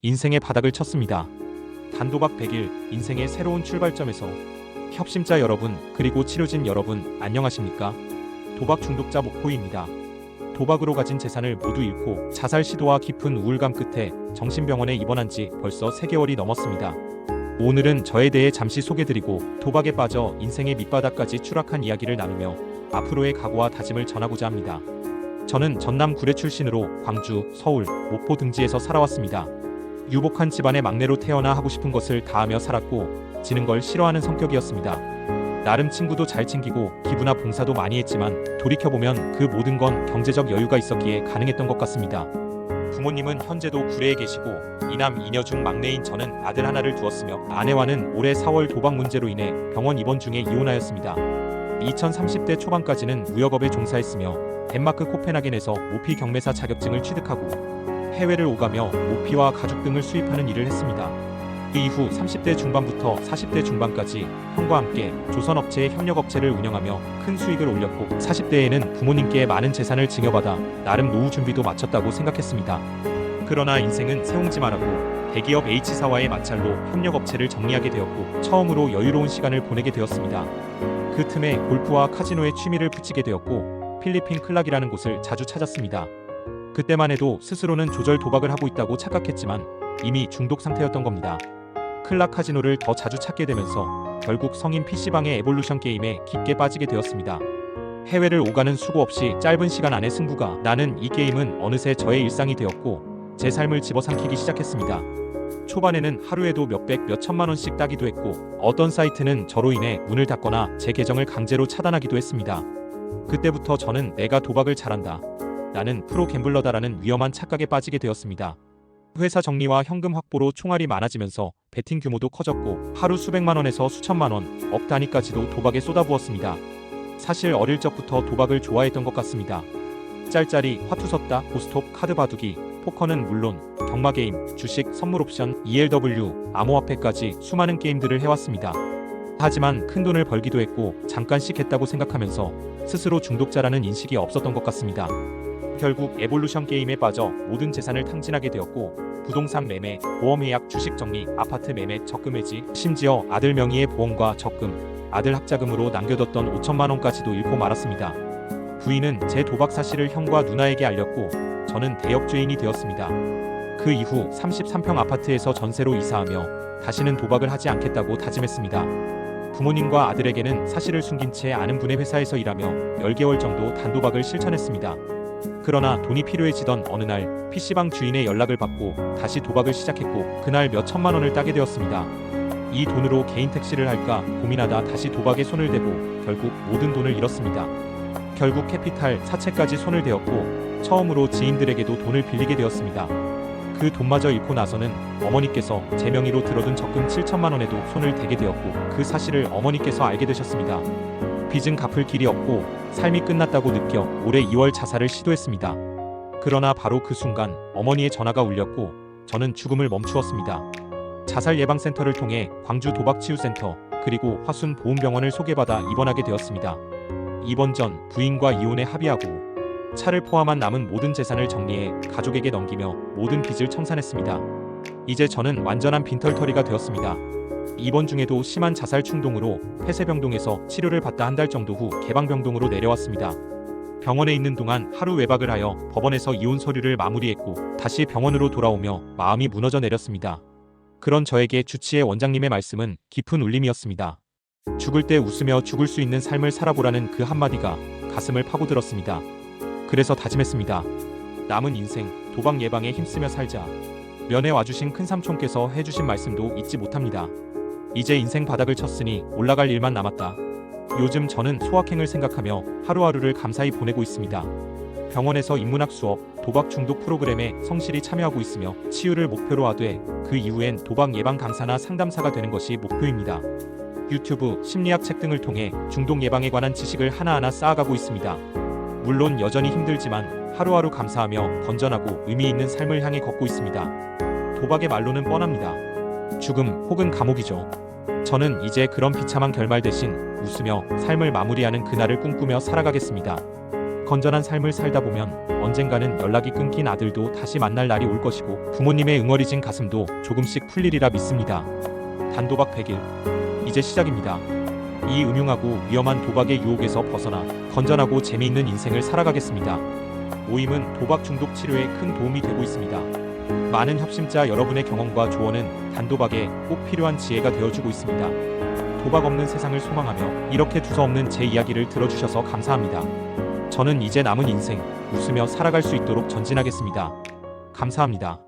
인생의 바닥을 쳤습니다. 단도박 100일, 인생의 새로운 출발점에서 협심자 여러분, 그리고 치료진 여러분, 안녕하십니까? 도박 중독자 목포입니다. 도박으로 가진 재산을 모두 잃고 자살 시도와 깊은 우울감 끝에 정신병원에 입원한 지 벌써 3개월이 넘었습니다. 오늘은 저에 대해 잠시 소개드리고 도박에 빠져 인생의 밑바닥까지 추락한 이야기를 나누며 앞으로의 각오와 다짐을 전하고자 합니다. 저는 전남 구례 출신으로 광주, 서울, 목포 등지에서 살아왔습니다. 유복한 집안의 막내로 태어나 하고 싶은 것을 다하며 살았고 지는 걸 싫어하는 성격이었습니다. 나름 친구도 잘 챙기고 기부나 봉사도 많이 했지만 돌이켜보면 그 모든 건 경제적 여유가 있었기에 가능했던 것 같습니다. 부모님은 현재도 구례에 계시고 이남 이녀 중 막내인 저는 아들 하나를 두었으며 아내와는 올해 4월 도박 문제로 인해 병원 입원 중에 이혼하였습니다. 2030대 초반까지는 무역업에 종사했으며 덴마크 코펜하겐에서 모피 경매사 자격증을 취득하고 해외를 오가며 모피와 가죽 등을 수입하는 일을 했습니다. 그 이후 30대 중반부터 40대 중반까지 형과 함께 조선업체의 협력업체를 운영하며 큰 수익을 올렸고 40대에는 부모님께 많은 재산을 증여받아 나름 노후 준비도 마쳤다고 생각했습니다. 그러나 인생은 세옹지마라고 대기업 H사와의 마찰로 협력업체를 정리하게 되었고 처음으로 여유로운 시간을 보내게 되었습니다. 그 틈에 골프와 카지노에 취미를 붙이게 되었고 필리핀 클락이라는 곳을 자주 찾았습니다. 그때만 해도 스스로는 조절 도박을 하고 있다고 착각했지만 이미 중독 상태였던 겁니다. 클락 카지노를 더 자주 찾게 되면서 결국 성인 PC방의 에볼루션 게임에 깊게 빠지게 되었습니다. 해외를 오가는 수고 없이 짧은 시간 안에 승부가 나는 이 게임은 어느새 저의 일상이 되었고 제 삶을 집어삼키기 시작했습니다. 초반에는 하루에도 몇백, 몇천만 원씩 따기도 했고 어떤 사이트는 저로 인해 문을 닫거나 제 계정을 강제로 차단하기도 했습니다. 그때부터 저는 내가 도박을 잘한다, 나는 프로 갬블러다라는 위험한 착각에 빠지게 되었습니다. 회사 정리와 현금 확보로 총알이 많아지면서 베팅 규모도 커졌고 하루 수백만 원에서 수천만 원, 억 단위까지도 도박에 쏟아부었습니다. 사실 어릴 적부터 도박을 좋아했던 것 같습니다. 짤짤이, 화투 섰다, 고스톱, 카드 바두기, 포커는 물론 경마게임, 주식, 선물 옵션, ELW, 암호화폐까지 수많은 게임들을 해왔습니다. 하지만 큰 돈을 벌기도 했고 잠깐씩 했다고 생각하면서 스스로 중독자라는 인식이 없었던 것 같습니다. 결국 에볼루션 게임에 빠져 모든 재산을 탕진하게 되었고 부동산 매매, 보험 예약, 주식 정리, 아파트 매매, 적금 해지, 심지어 아들 명의의 보험과 적금, 아들 학자금으로 남겨뒀던 5천만 원까지도 잃고 말았습니다. 부인은 제 도박 사실을 형과 누나에게 알렸고 저는 대역죄인이 되었습니다. 그 이후 33평 아파트에서 전세로 이사하며 다시는 도박을 하지 않겠다고 다짐했습니다. 부모님과 아들에게는 사실을 숨긴 채 아는 분의 회사에서 일하며 10개월 정도 단도박을 실천했습니다. 그러나 돈이 필요해지던 어느 날 PC방 주인의 연락을 받고 다시 도박을 시작했고 그날 몇 천만 원을 따게 되었습니다. 이 돈으로 개인 택시를 할까 고민하다 다시 도박에 손을 대고 결국 모든 돈을 잃었습니다. 결국 캐피탈, 사채까지 손을 대었고 처음으로 지인들에게도 돈을 빌리게 되었습니다. 그 돈마저 잃고 나서는 어머니께서 제 명의로 들어둔 적금 7천만 원에도 손을 대게 되었고 그 사실을 어머니께서 알게 되셨습니다. 빚은 갚을 길이 없고 삶이 끝났다고 느껴 올해 2월 자살을 시도했습니다. 그러나 바로 그 순간 어머니의 전화가 울렸고 저는 죽음을 멈추었습니다. 자살 예방센터를 통해 광주 도박치유센터 그리고 화순 보훈병원을 소개받아 입원하게 되었습니다. 입원 전 부인과 이혼에 합의하고 차를 포함한 남은 모든 재산을 정리해 가족에게 넘기며 모든 빚을 청산했습니다. 이제 저는 완전한 빈털터리가 되었습니다. 입원 중에도 심한 자살 충동으로 폐쇄병동에서 치료를 받다 한 달 정도 후 개방병동으로 내려왔습니다. 병원에 있는 동안 하루 외박을 하여 법원에서 이혼 서류를 마무리했고 다시 병원으로 돌아오며 마음이 무너져 내렸습니다. 그런 저에게 주치의 원장님의 말씀은 깊은 울림이었습니다. 죽을 때 웃으며 죽을 수 있는 삶을 살아보라는 그 한마디가 가슴을 파고들었습니다. 그래서 다짐했습니다. 남은 인생 도박 예방에 힘쓰며 살자. 면회 와주신 큰삼촌께서 해주신 말씀도 잊지 못합니다. 이제 인생 바닥을 쳤으니 올라갈 일만 남았다. 요즘 저는 소확행을 생각하며 하루하루를 감사히 보내고 있습니다. 병원에서 인문학 수업, 도박 중독 프로그램에 성실히 참여하고 있으며 치유를 목표로 하되 그 이후엔 도박 예방 강사나 상담사가 되는 것이 목표입니다. 유튜브, 심리학 책 등을 통해 중독 예방에 관한 지식을 하나하나 쌓아가고 있습니다. 물론 여전히 힘들지만 하루하루 감사하며 건전하고 의미 있는 삶을 향해 걷고 있습니다. 도박의 말로는 뻔합니다. 죽음 혹은 감옥이죠. 저는 이제 그런 비참한 결말 대신 웃으며 삶을 마무리하는 그날을 꿈꾸며 살아가겠습니다. 건전한 삶을 살다 보면 언젠가는 연락이 끊긴 아들도 다시 만날 날이 올 것이고 부모님의 응어리진 가슴도 조금씩 풀리리라 믿습니다. 단도박 100일. 이제 시작입니다. 이 음흉하고 위험한 도박의 유혹에서 벗어나 건전하고 재미있는 인생을 살아가겠습니다. 모임은 도박 중독 치료에 큰 도움이 되고 있습니다. 많은 협심자 여러분의 경험과 조언은 단도박에 꼭 필요한 지혜가 되어주고 있습니다. 도박 없는 세상을 소망하며 이렇게 두서없는 제 이야기를 들어주셔서 감사합니다. 저는 이제 남은 인생 웃으며 살아갈 수 있도록 전진하겠습니다. 감사합니다.